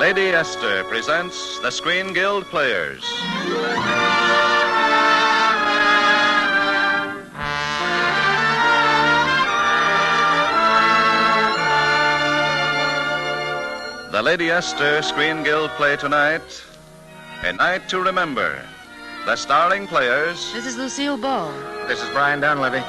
Lady Esther presents the Screen Guild Players. The Lady Esther Screen Guild play tonight, A Night to Remember. The starring players... This is Lucille Ball. This is Brian Donlevy.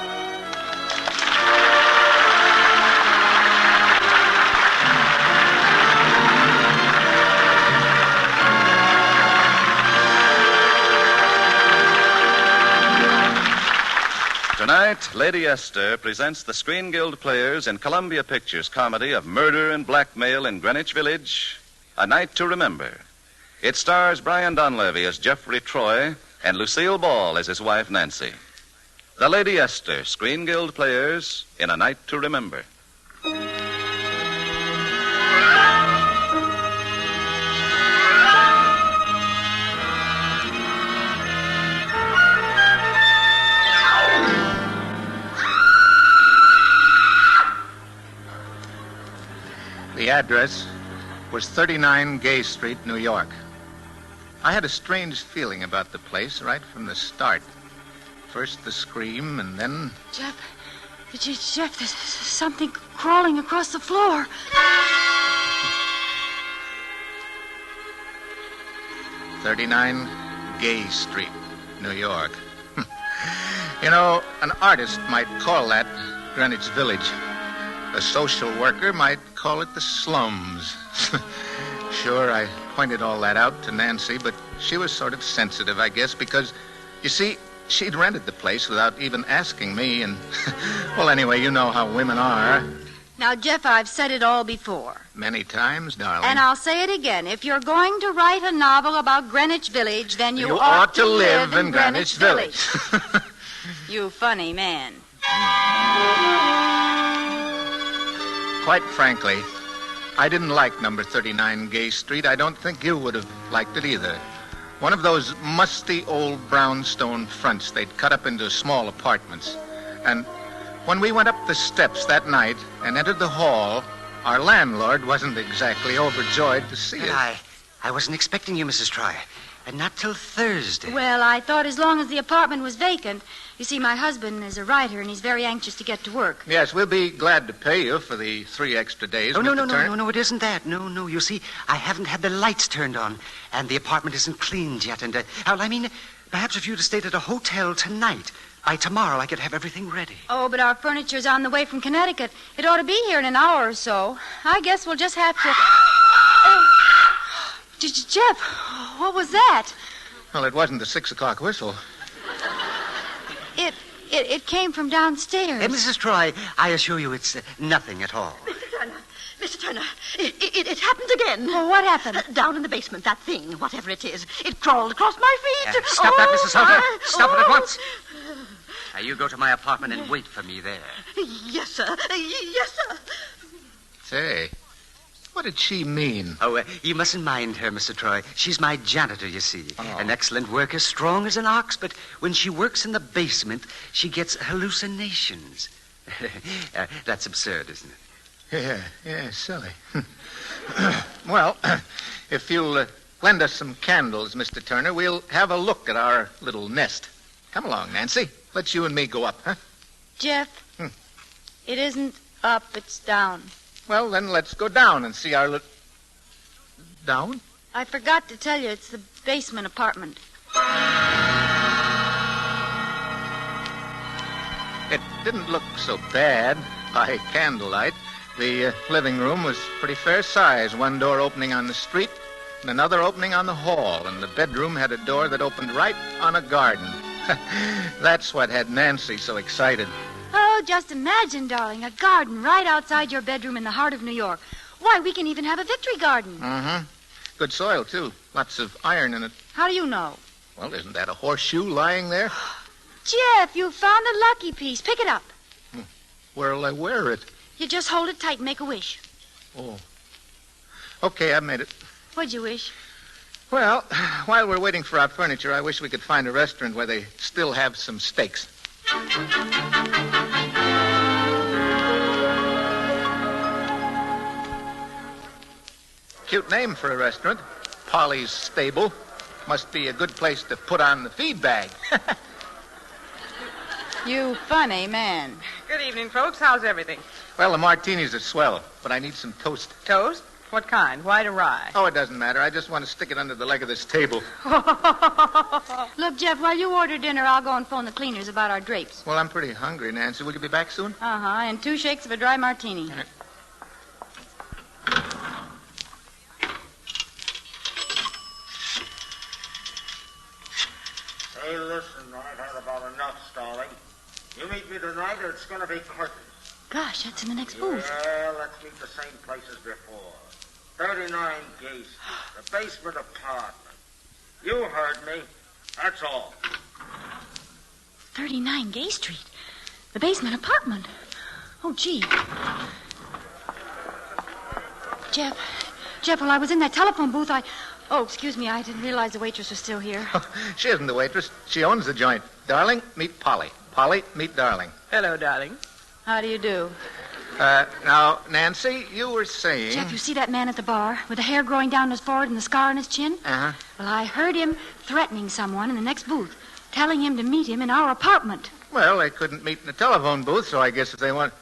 Tonight, Lady Esther presents the Screen Guild Players in Columbia Pictures' comedy of murder and blackmail in Greenwich Village, A Night to Remember. It stars Brian Donlevy as Jeffrey Troy and Lucille Ball as his wife, Nancy. The Lady Esther Screen Guild Players in A Night to Remember. The address was 39 Gay Street, New York. I had a strange feeling about the place right from the start. First the scream, and then... Jeff, there's something crawling across the floor. 39 Gay Street, New York. You know, an artist might call that Greenwich Village. A social worker might call it the slums. Sure, I pointed all that out to Nancy, but she was sort of sensitive, I guess, because, you see, she'd rented the place without even asking me, and, well, anyway, you know how women are. Now, Jeff, I've said it all before. Many times, darling. And I'll say it again. If you're going to write a novel about Greenwich Village, then you ought to live in Greenwich Village. You funny man. Quite frankly, I didn't like number 39 Gay Street. I don't think you would have liked it either. One of those musty old brownstone fronts they'd cut up into small apartments. And when we went up the steps that night and entered the hall, our landlord wasn't exactly overjoyed to see us. I wasn't expecting you, Mrs. Troy. And not till Thursday. Well, I thought as long as the apartment was vacant. You see, my husband is a writer, and he's very anxious to get to work. Yes, we'll be glad to pay you for the 3 extra days. Oh, no, it isn't that. No, you see, I haven't had the lights turned on, and the apartment isn't cleaned yet, and, perhaps if you'd have stayed at a hotel tonight, by tomorrow I could have everything ready. Oh, but our furniture's on the way from Connecticut. It ought to be here in an hour or so. I guess we'll just have to... Jeff, what was that? Well, it wasn't the 6 o'clock whistle. It came from downstairs. Mrs. Troy, I assure you it's nothing at all. Mr. Turner, it happened again. Well, what happened? Down in the basement, that thing, whatever it is, it crawled across my feet. Stop that, Mrs. Salter. Stop it at once. Now, you go to my apartment and wait for me there. Yes, sir. Yes, sir. Say, what did she mean? Oh, you mustn't mind her, Mr. Troy. She's my janitor, you see. Oh. An excellent worker, strong as an ox, but when she works in the basement, she gets hallucinations. That's absurd, isn't it? Yeah, silly. Well, if you'll lend us some candles, Mr. Turner, we'll have a look at our little nest. Come along, Nancy. Let's you and me go up, huh? Jeff, It isn't up, it's down. Well, then let's go down and see our little... Down? I forgot to tell you, it's the basement apartment. It didn't look so bad by candlelight. The living room was pretty fair size. One door opening on the street and another opening on the hall. And the bedroom had a door that opened right on a garden. That's what had Nancy so excited. Oh, just imagine, darling, a garden right outside your bedroom in the heart of New York. Why, we can even have a victory garden. Mm-hmm. Good soil, too. Lots of iron in it. How do you know? Well, isn't that a horseshoe lying there? Jeff, you found the lucky piece. Pick it up. Where'll I wear it? You just hold it tight and make a wish. Oh. Okay, I've made it. What'd you wish? Well, while we're waiting for our furniture, I wish we could find a restaurant where they still have some steaks. Cute name for a restaurant. Polly's Stable. Must be a good place to put on the feed bag. You funny man. Good evening, folks. How's everything? Well, the martinis are swell, but I need some toast. Toast? What kind? White or rye? Oh, it doesn't matter. I just want to stick it under the leg of this table. Look, Jeff, while you order dinner, I'll go and phone the cleaners about our drapes. Well, I'm pretty hungry, Nancy. Will you be back soon? Uh-huh, and 2 shakes of a dry martini. Hey, listen, I've had about enough stalling. You meet me tonight, or it's going to be curtains. Gosh, that's in the next booth. Yeah, let's meet the same place as before. 39 Gay Street, the basement apartment. You heard me. That's all. 39 Gay Street. The basement apartment. Oh, gee. Jeff, while I was in that telephone booth, Oh, excuse me, I didn't realize the waitress was still here. She isn't the waitress. She owns the joint. Darling, meet Polly. Polly, meet Darling. Hello, darling. How do you do? Now, Nancy, you were saying... Jeff, you see that man at the bar with the hair growing down his forehead and the scar on his chin? Uh-huh. Well, I heard him threatening someone in the next booth, telling him to meet him in our apartment. Well, they couldn't meet in the telephone booth, so I guess if they want...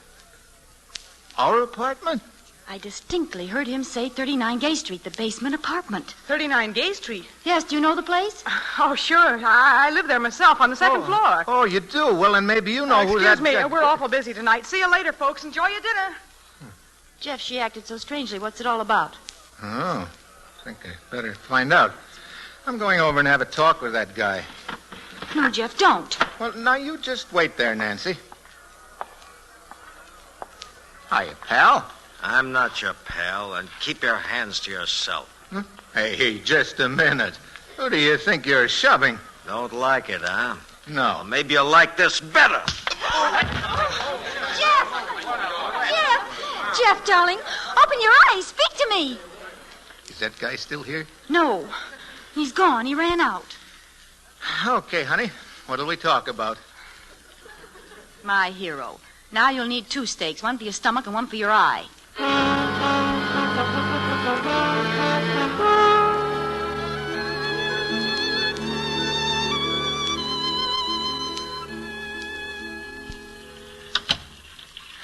Our apartment? I distinctly heard him say 39 Gay Street, the basement apartment. 39 Gay Street? Yes, do you know the place? Oh, sure. I live there myself on the second floor. Oh, you do? Well, then maybe you know who that... Excuse me, we're awful busy tonight. See you later, folks. Enjoy your dinner. Jeff, she acted so strangely. What's it all about? Oh, I think I better find out. I'm going over and have a talk with that guy. No, Jeff, don't. Well, now you just wait there, Nancy. Hiya, pal. I'm not your pal, and keep your hands to yourself. Hey, just a minute. Who do you think you're shoving? Don't like it, huh? No. Well, maybe you'll like this better. Jeff, darling, open your eyes. Speak to me. Is that guy still here? No, he's gone. He ran out. Okay, honey. What'll we talk about? My hero. Now you'll need 2 steaks, one for your stomach and one for your eye.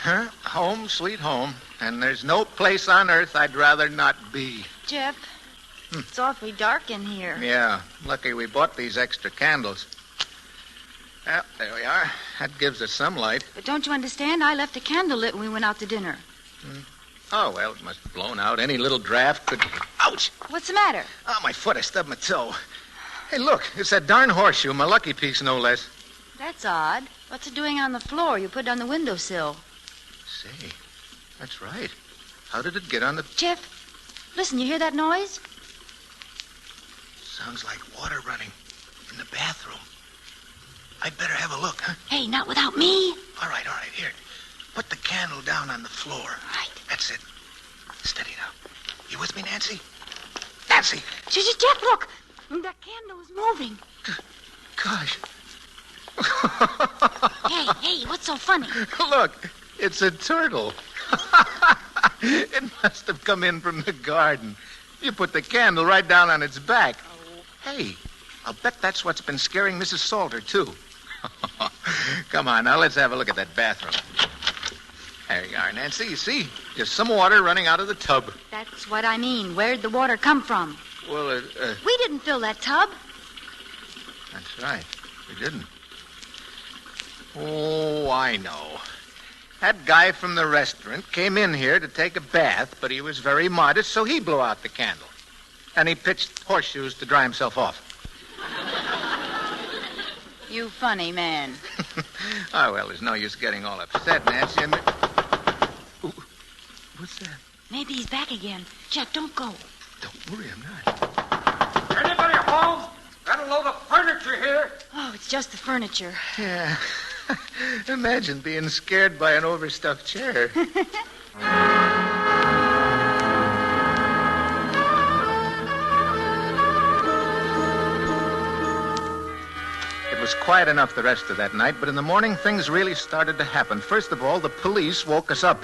Huh? Home, sweet home. And there's no place on earth I'd rather not be. Jeff, it's awfully dark in here. Yeah, lucky we bought these extra candles. Well, there we are. That gives us some light. But don't you understand? I left a candle lit when we went out to dinner. Oh, well, it must have blown out. Any little draft could... Ouch! What's the matter? Oh, my foot. I stubbed my toe. Hey, look. It's that darn horseshoe. My lucky piece, no less. That's odd. What's it doing on the floor? You put it on the windowsill. Say, that's right. How did it get on the... Jeff, listen, you hear that noise? Sounds like water running in the bathroom. I'd better have a look, huh? Hey, not without me. All right, here. Put the candle down on the floor. Right. That's it. Steady now. You with me, Nancy? Nancy! Jeff, look. That candle is moving. Gosh. Hey, what's so funny? Look, it's a turtle. It must have come in from the garden. You put the candle right down on its back. Hey, I'll bet that's what's been scaring Mrs. Salter, too. Come on, now let's have a look at that bathroom. There you are, Nancy. You see? Just some water running out of the tub. That's what I mean. Where'd the water come from? Well, We didn't fill that tub. That's right. We didn't. Oh, I know. That guy from the restaurant came in here to take a bath, but he was very modest, so he blew out the candle. And he pitched horseshoes to dry himself off. You funny man. Oh, well, there's no use getting all upset, Nancy. Ooh, what's that? Maybe he's back again. Jeff, don't go. Don't worry, I'm not. Anybody home? Got a load of furniture here. Oh, it's just the furniture. Yeah. Imagine being scared by an overstuffed chair. It was quiet enough the rest of that night, but in the morning things really started to happen. First of all, the police woke us up.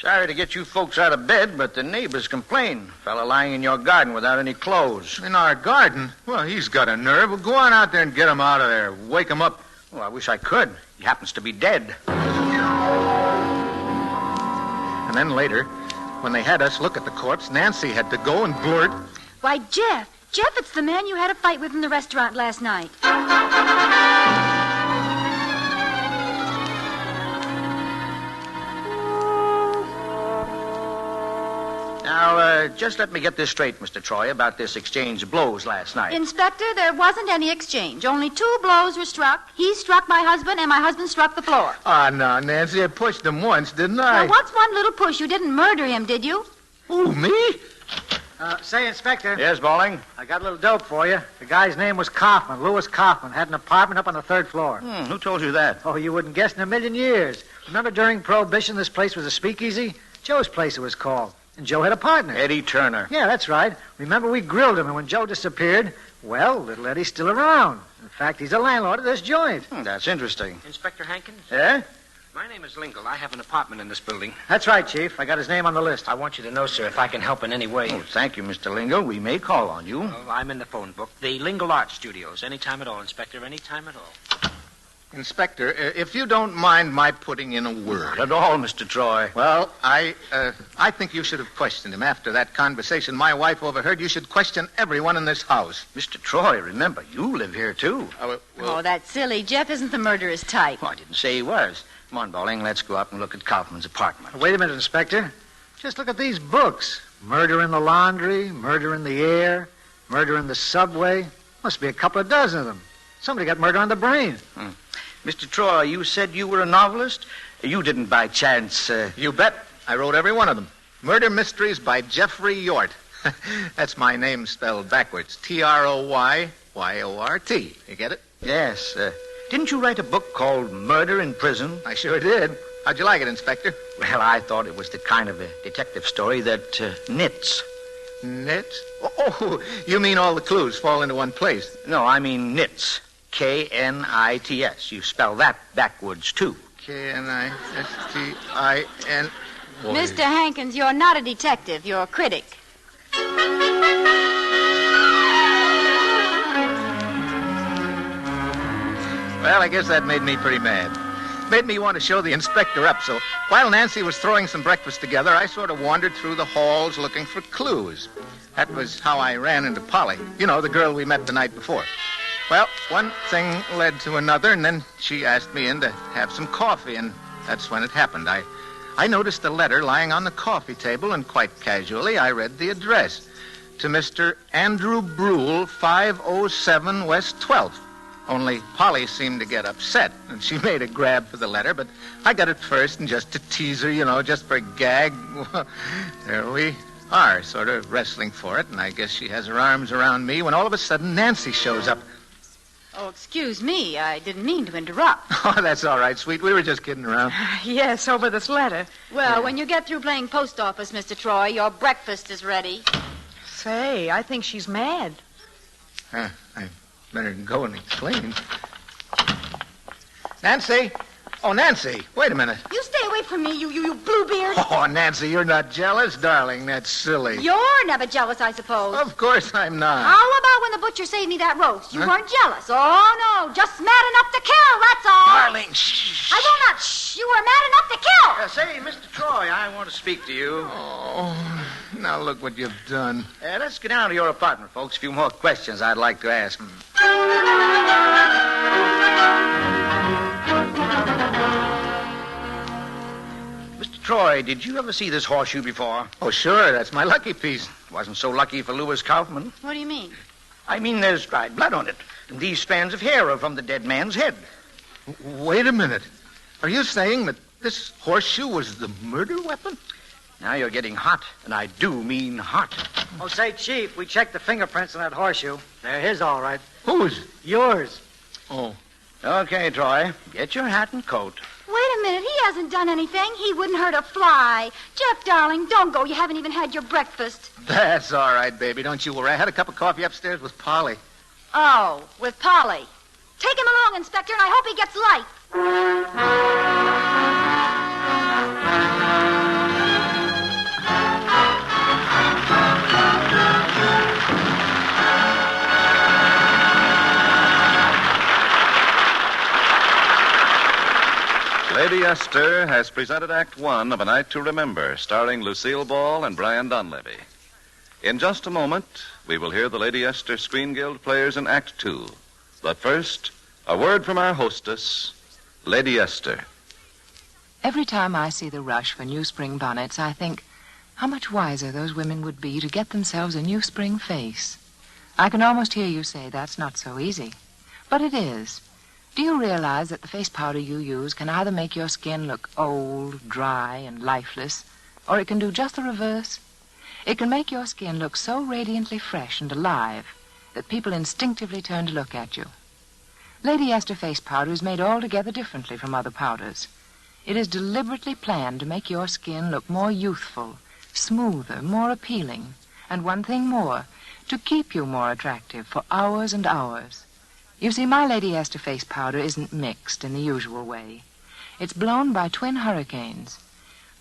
Sorry to get you folks out of bed, but the neighbors complain. Fella lying in your garden without any clothes. In our garden? Well, he's got a nerve. Well, go on out there and get him out of there. Wake him up. Well, I wish I could. He happens to be dead. And then later, when they had us look at the corpse, Nancy had to go and blurt. Why, Jeff, it's the man you had a fight with in the restaurant last night. Now, just let me get this straight, Mr. Troy, about this exchange of blows last night. Inspector, there wasn't any exchange. Only 2 blows were struck. He struck my husband, and my husband struck the floor. Ah, no, Nancy, I pushed him once, didn't I? Now, what's one little push? You didn't murder him, did you? Who, me? Say, Inspector. Yes, Balling? I got a little dope for you. The guy's name was Kaufman, Louis Kaufman. Had an apartment up on the 3rd floor. Who told you that? Oh, you wouldn't guess in a million years. Remember during Prohibition, this place was a speakeasy? Joe's place it was called. And Joe had a partner. Eddie Turner. Yeah, that's right. Remember, we grilled him, and when Joe disappeared, well, little Eddie's still around. In fact, he's the landlord of this joint. That's interesting. Inspector Hankins? Yeah? My name is Lingle. I have an apartment in this building. That's right, Chief. I got his name on the list. I want you to know, sir, if I can help in any way. Oh, thank you, Mr. Lingle. We may call on you. Oh, I'm in the phone book. The Lingle Art Studios. Any time at all, Inspector. Any time at all. Inspector, if you don't mind my putting in a word. Not at all, Mr. Troy. Well, I think you should have questioned him. After that conversation my wife overheard, you should question everyone in this house. Mr. Troy, remember, you live here, too. Oh, that's silly. Jeff isn't the murderer's type. Well, I didn't say he was. Come on, Balling, let's go up and look at Kaufman's apartment. Wait a minute, Inspector. Just look at these books. Murder in the laundry, murder in the air, murder in the subway. Must be a couple of dozen of them. Somebody got murder on the brain. Mr. Troy, you said you were a novelist? You didn't by chance... You bet. I wrote every one of them. Murder Mysteries by Jeffrey Yort. That's my name spelled backwards. TroyYort. You get it? Yes. Didn't you write a book called Murder in Prison? I sure did. How'd you like it, Inspector? Well, I thought it was the kind of a detective story that knits. Knits? Oh, you mean all the clues fall into one place? No, I mean knits. Knits. You spell that backwards, too. K-N-I-S-T-I-N... Mr. Hankins, you're not a detective. You're a critic. Well, I guess that made me pretty mad. Made me want to show the inspector up, so while Nancy was throwing some breakfast together, I sort of wandered through the halls looking for clues. That was how I ran into Polly. You know, the girl we met the night before. Well, one thing led to another, and then she asked me in to have some coffee, and that's when it happened. I noticed a letter lying on the coffee table, and quite casually I read the address. To Mr. Andrew Brule, 507 West 12th. Only Polly seemed to get upset, and she made a grab for the letter, but I got it first, and just to tease her, you know, just for a gag, there we are, sort of wrestling for it, and I guess she has her arms around me when all of a sudden Nancy shows up. Oh, excuse me. I didn't mean to interrupt. Oh, that's all right, sweet. We were just kidding around. Yes, over this letter. Well, when you get through playing post office, Mr. Troy, your breakfast is ready. Say, I think she's mad. I better go and explain. Nancy! Oh, Nancy, wait a minute. You stay away from me, you bluebeard. Oh, Nancy, you're not jealous, darling. That's silly. You're never jealous, I suppose. Of course I'm not. How about when the butcher saved me that roast? You weren't jealous. Oh, no, just mad enough to kill, that's all. Darling, shh. I will not. Shh. You were mad enough to kill. Say, Mr. Troy, I want to speak to you. Oh, now look what you've done. Let's get down to your apartment, folks. A few more questions I'd like to ask. Mr. Troy, did you ever see this horseshoe before? Oh, sure. That's my lucky piece. Wasn't so lucky for Louis Kaufman. What do you mean? I mean, there's dried blood on it. And these strands of hair are from the dead man's head. Wait a minute. Are you saying that this horseshoe was the murder weapon? Now you're getting hot, and I do mean hot. Oh, say, Chief, we checked the fingerprints on that horseshoe. They're his, all right. Whose? Yours. Oh. Okay, Troy. Get your hat and coat. Wait a minute. He hasn't done anything. He wouldn't hurt a fly. Jeff, darling, don't go. You haven't even had your breakfast. That's all right, baby. Don't you worry. I had a cup of coffee upstairs with Polly. Oh, with Polly. Take him along, Inspector, and I hope he gets light. Esther has presented Act One of A Night to Remember, starring Lucille Ball and Brian Donlevy. In just a moment, we will hear the Lady Esther Screen Guild players in Act Two. But first, a word from our hostess, Lady Esther. Every time I see the rush for new spring bonnets, I think how much wiser those women would be to get themselves a new spring face. I can almost hear you say that's not so easy. But it is. Do you realize that the face powder you use can either make your skin look old, dry, and lifeless, or it can do just the reverse? It can make your skin look so radiantly fresh and alive that people instinctively turn to look at you. Lady Esther face powder is made altogether differently from other powders. It is deliberately planned to make your skin look more youthful, smoother, more appealing, and one thing more, to keep you more attractive for hours and hours. You see, my Lady Esther face powder isn't mixed in the usual way. It's blown by twin hurricanes,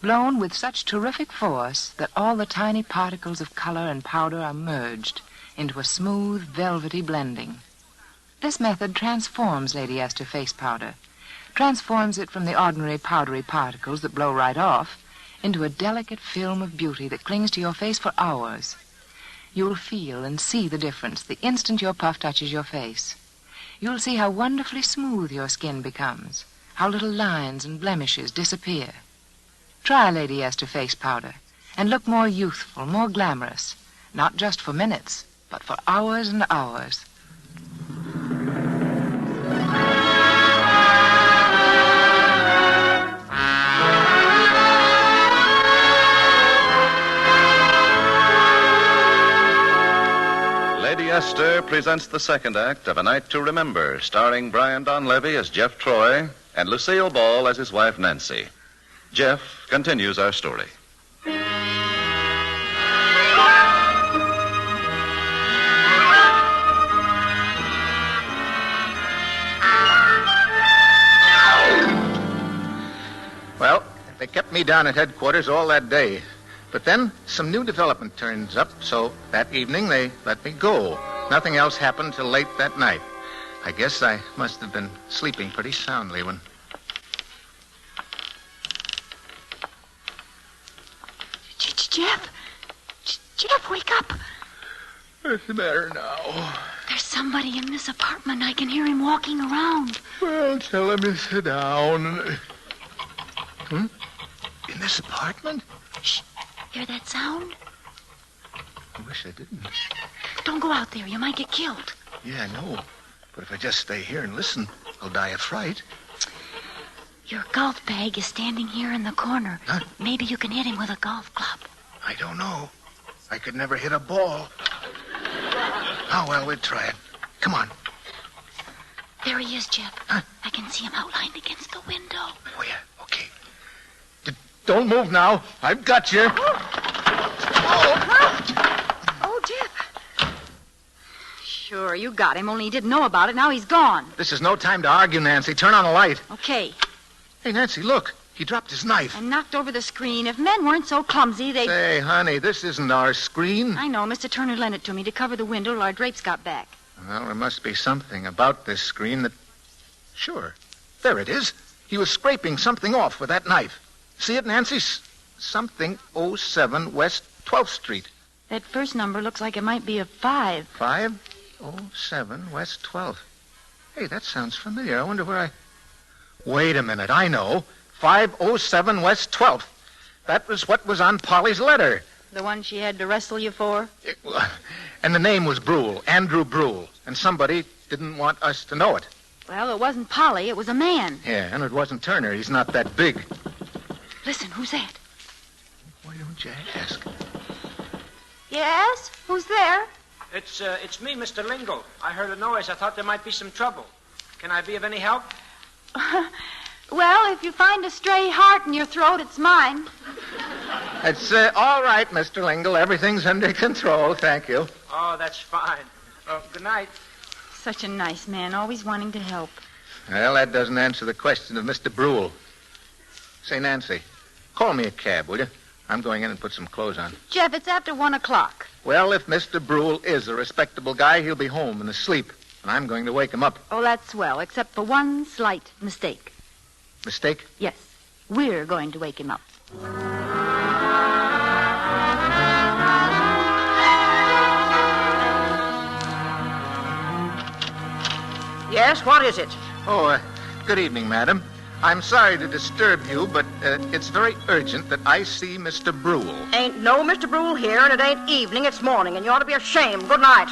blown with such terrific force that all the tiny particles of color and powder are merged into a smooth, velvety blending. This method transforms Lady Esther face powder, transforms it from the ordinary powdery particles that blow right off into a delicate film of beauty that clings to your face for hours. You'll feel and see the difference the instant your puff touches your face. You'll see how wonderfully smooth your skin becomes, how little lines and blemishes disappear. Try Lady Esther face powder and look more youthful, more glamorous, not just for minutes, but for hours and hours. Lady Esther presents the second act of A Night to Remember, starring Brian Donlevy as Jeff Troy and Lucille Ball as his wife Nancy. Jeff continues our story. Well, they kept me down at headquarters all that day. But then some new development turns up, so that evening they let me go. Nothing else happened till late that night. I guess I must have been sleeping pretty soundly when... Jeff, wake up. What's the matter now? There's somebody in this apartment. I can hear him walking around. Well, tell him to sit down. In this apartment? Shh. Hear that sound? I wish I didn't. Don't go out there. You might get killed. Yeah, I know. But if I just stay here and listen, I'll die of fright. Your golf bag is standing here in the corner. Huh? Maybe you can hit him with a golf club. I don't know. I could never hit a ball. Oh, well, we'll try it. Come on. There he is, Jeff. Huh? I can see him outlined against the window. Oh, yeah. Okay. Don't move now. I've got you. Oh, Jeff. Sure, you got him, only he didn't know about it. Now he's gone. This is no time to argue, Nancy. Turn on the light. Okay. Hey, Nancy, look. He dropped his knife. And knocked over the screen. If men weren't so clumsy, they'd... Say, honey, this isn't our screen. I know. Mr. Turner lent it to me to cover the window till our drapes got back. Well, there must be something about this screen that... Sure. There it is. He was scraping something off with that knife. See it, Nancy? Something 07 West 12th Street. That first number looks like it might be a 5. 507 West 12th. Hey, that sounds familiar. I wonder where I... Wait a minute. I know. 507 West 12th. That was what was on Polly's letter. The one she had to wrestle you for? And the name was Brule, Andrew Brule. And somebody didn't want us to know it. Well, it wasn't Polly. It was a man. Yeah, and it wasn't Turner. He's not that big. Listen, who's that? Why don't you ask? Yes? Who's there? It's me, Mr. Lingle. I heard a noise. I thought there might be some trouble. Can I be of any help? Well, if you find a stray heart in your throat, it's mine. It's all right, Mr. Lingle. Everything's under control, thank you. Oh, that's fine. Good night. Such a nice man, always wanting to help. Well, that doesn't answer the question of Mr. Brule. Say, Nancy, call me a cab, will you? I'm going in and put some clothes on. Jeff, it's after 1 o'clock. Well, if Mr. Brule is a respectable guy, he'll be home and asleep. And I'm going to wake him up. Oh, that's swell, except for one slight mistake. Mistake? Yes. We're going to wake him up. Yes, what is it? Oh, good evening, madam. I'm sorry to disturb you, but it's very urgent that I see Mr. Brule. Ain't no Mr. Brule here, and it ain't evening, it's morning, and you ought to be ashamed. Good night.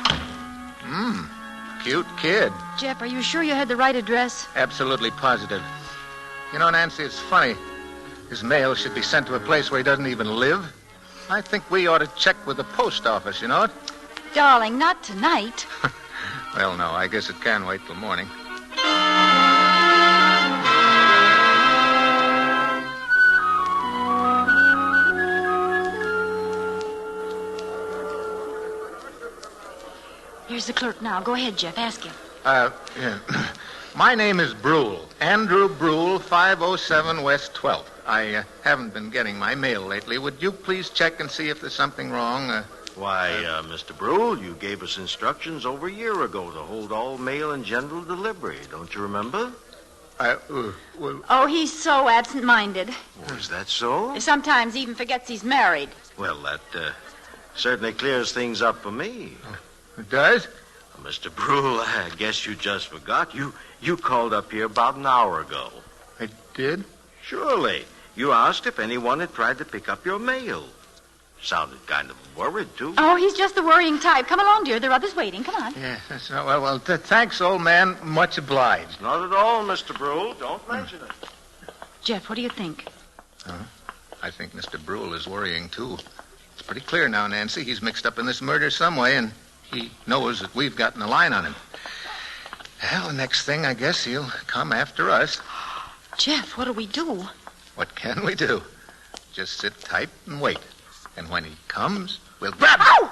Cute kid. Jeff, are you sure you had the right address? Absolutely positive. You know, Nancy, it's funny. His mail should be sent to a place where he doesn't even live. I think we ought to check with the post office, you know it? Darling, not tonight. Well, no, I guess it can wait till morning. Here's the clerk now. Go ahead, Jeff. Ask him. Yeah. My name is Brule. Andrew Brule, 507 West 12th. I haven't been getting my mail lately. Would you please check and see if there's something wrong? Why, Mr. Brule, you gave us instructions over a year ago to hold all mail and general delivery. Don't you remember? Well... Oh, he's so absent-minded. Oh, is that so? He sometimes even forgets he's married. Well, that certainly clears things up for me. It does? Mr. Brule, I guess you just forgot. You called up here about an hour ago. I did? Surely. You asked if anyone had tried to pick up your mail. Sounded kind of worried, too. Oh, he's just the worrying type. Come along, dear. There are others waiting. Come on. Yes, that's right. Well, thanks, old man. Much obliged. Not at all, Mr. Brule. Don't mention it. Jeff, what do you think? I think Mr. Brule is worrying, too. It's pretty clear now, Nancy. He's mixed up in this murder some way, and he knows that we've gotten a line on him. Well, the next thing, I guess he'll come after us. Jeff, what do we do? What can we do? Just sit tight and wait. And when he comes, we'll grab him. Ow!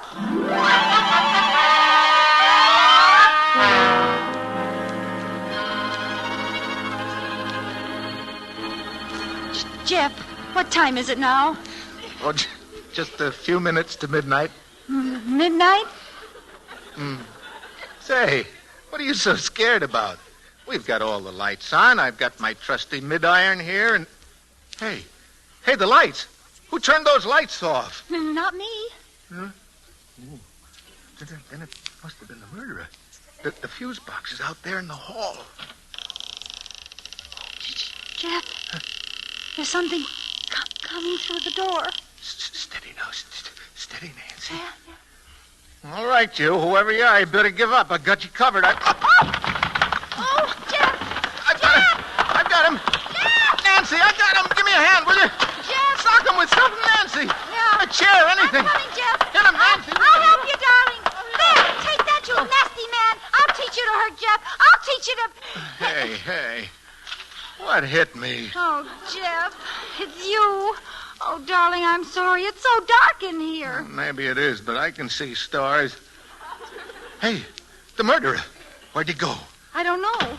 Jeff, what time is it now? Oh, just a few minutes to midnight. Midnight? Say, what are you so scared about? We've got all the lights on. I've got my trusty mid-iron here, and... Hey, the lights. Who turned those lights off? Not me. Huh? Ooh. Then it must have been the murderer. The fuse box is out there in the hall. Jeff, there's something coming through the door. Steady now. Steady, Nancy. Yeah. All right, you, whoever you are, you better give up. I got you covered. Oh, Jeff! I've got him. Jeff! Nancy, I got him. Give me a hand, will you? Jeff! Sock him with something, Nancy. Yeah. A chair, anything. I'm coming, Jeff. Hit him, Nancy. I'll help you, darling. There, take that, you nasty man. I'll teach you to hurt Jeff. I'll teach you to... Hey. What hit me? Oh, Jeff, it's you. Oh, darling, I'm sorry. It's so dark in here. Well, maybe it is, but I can see stars. Hey, the murderer. Where'd he go? I don't know.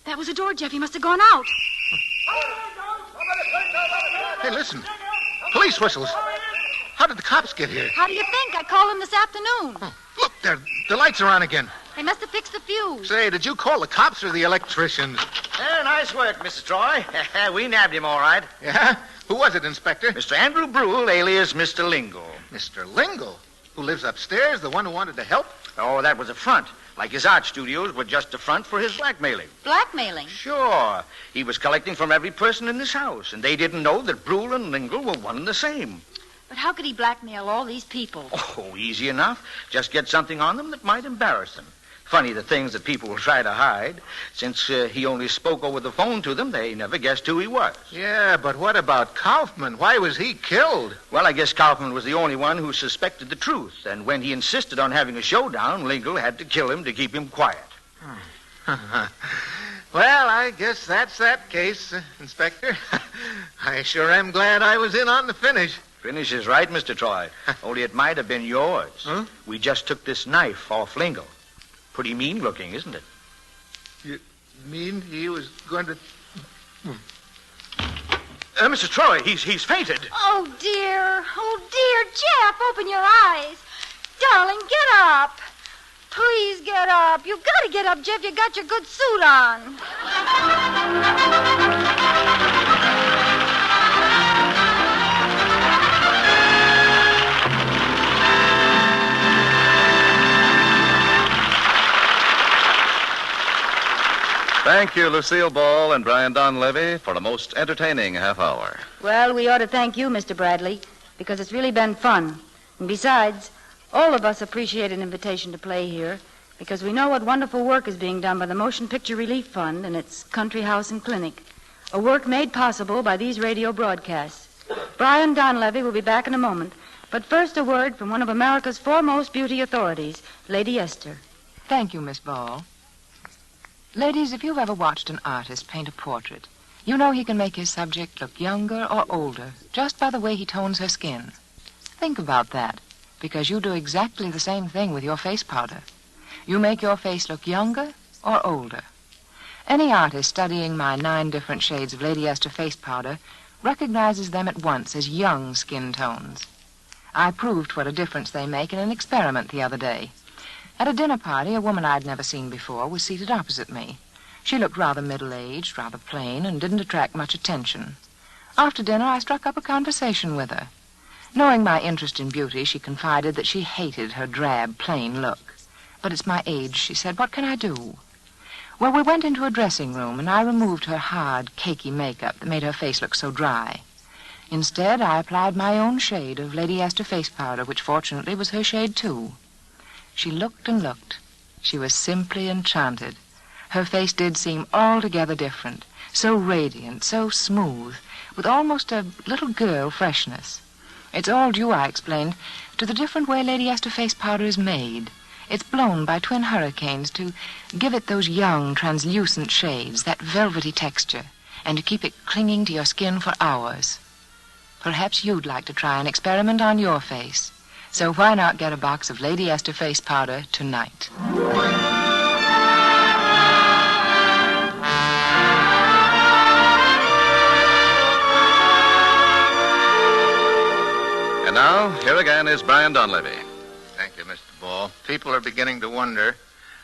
That was a door, Jeff. He must have gone out. Hey, listen. Police whistles. How did the cops get here? How do you think? I called them this afternoon. Oh, look, the lights are on again. They must have fixed the fuse. Say, did you call the cops or the electricians? Nice work, Mr. Troy. We nabbed him all right. Yeah? Who was it, Inspector? Mr. Andrew Brule, alias Mr. Lingle. Mr. Lingle? Who lives upstairs, the one who wanted to help? Oh, that was a front. Like his art studios were just a front for his blackmailing. Blackmailing? Sure. He was collecting from every person in this house, and they didn't know that Brule and Lingle were one and the same. But how could he blackmail all these people? Oh, easy enough. Just get something on them that might embarrass them. Funny the things that people will try to hide. Since he only spoke over the phone to them, they never guessed who he was. Yeah, but what about Kaufman? Why was he killed? Well, I guess Kaufman was the only one who suspected the truth. And when he insisted on having a showdown, Lingle had to kill him to keep him quiet. Well, I guess that's that case, Inspector. I sure am glad I was in on the finish. Finish is right, Mr. Troy. Only it might have been yours. Huh? We just took this knife off Lingle. Pretty mean looking, isn't it? You mean he was going to... Mr. Troy, he's fainted. Oh, dear. Jeff, open your eyes. Darling, get up. Please get up. You've got to get up, Jeff. You got your good suit on. Thank you, Lucille Ball and Brian Donlevy, for a most entertaining half hour. Well, we ought to thank you, Mr. Bradley, because it's really been fun. And besides, all of us appreciate an invitation to play here because we know what wonderful work is being done by the Motion Picture Relief Fund and its country house and clinic, a work made possible by these radio broadcasts. Brian Donlevy will be back in a moment, but first a word from one of America's foremost beauty authorities, Lady Esther. Thank you, Miss Ball. Ladies, if you've ever watched an artist paint a portrait, you know he can make his subject look younger or older just by the way he tones her skin. Think about that, because you do exactly the same thing with your face powder. You make your face look younger or older. Any artist studying my 9 different shades of Lady Esther face powder recognizes them at once as young skin tones. I proved what a difference they make in an experiment the other day. At a dinner party, a woman I'd never seen before was seated opposite me. She looked rather middle-aged, rather plain, and didn't attract much attention. After dinner, I struck up a conversation with her. Knowing my interest in beauty, she confided that she hated her drab, plain look. But it's my age, she said. What can I do? Well, we went into a dressing room, and I removed her hard, cakey makeup that made her face look so dry. Instead, I applied my own shade of Lady Esther face powder, which fortunately was her shade, too. She looked and looked. She was simply enchanted. Her face did seem altogether different, so radiant, so smooth, with almost a little girl freshness. It's all due, I explained, to the different way Lady Esther face powder is made. It's blown by twin hurricanes to give it those young, translucent shades, that velvety texture, and to keep it clinging to your skin for hours. Perhaps you'd like to try an experiment on your face. So why not get a box of Lady Esther face powder tonight? And now, here again is Brian Donlevy. Thank you, Mr. Ball. People are beginning to wonder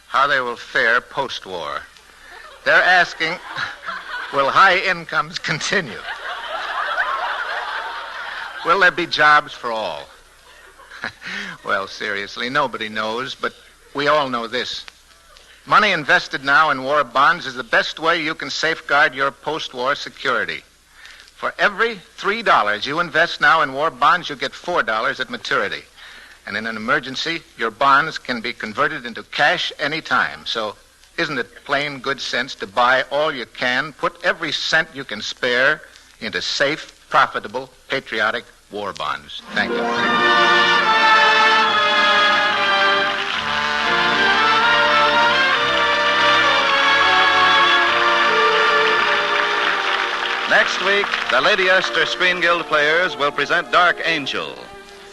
how they will fare post-war. They're asking, will high incomes continue? Will there be jobs for all? Well, seriously, nobody knows, but we all know this. Money invested now in war bonds is the best way you can safeguard your post-war security. For every $3 you invest now in war bonds, you get $4 at maturity. And in an emergency, your bonds can be converted into cash any time. So isn't it plain good sense to buy all you can, put every cent you can spare into safe, profitable, patriotic war bonds? Thank you. Next week, the Lady Esther Screen Guild players will present Dark Angel.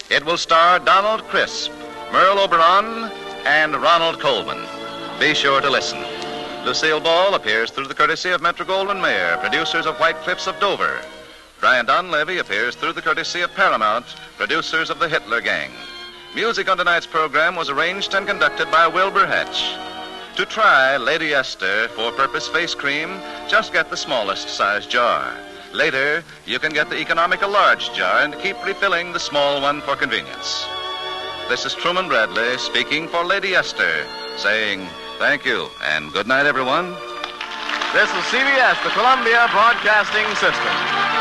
It will star Donald Crisp, Merle Oberon, and Ronald Coleman. Be sure to listen. Lucille Ball appears through the courtesy of Metro-Goldwyn-Mayer, producers of White Cliffs of Dover. Brian Donlevy appears through the courtesy of Paramount, producers of the Hitler Gang. Music on tonight's program was arranged and conducted by Wilbur Hatch. To try Lady Esther four-purpose face cream, just get the smallest size jar. Later, you can get the economical large jar and keep refilling the small one for convenience. This is Truman Bradley speaking for Lady Esther, saying thank you and good night, everyone. This is CBS, the Columbia Broadcasting System.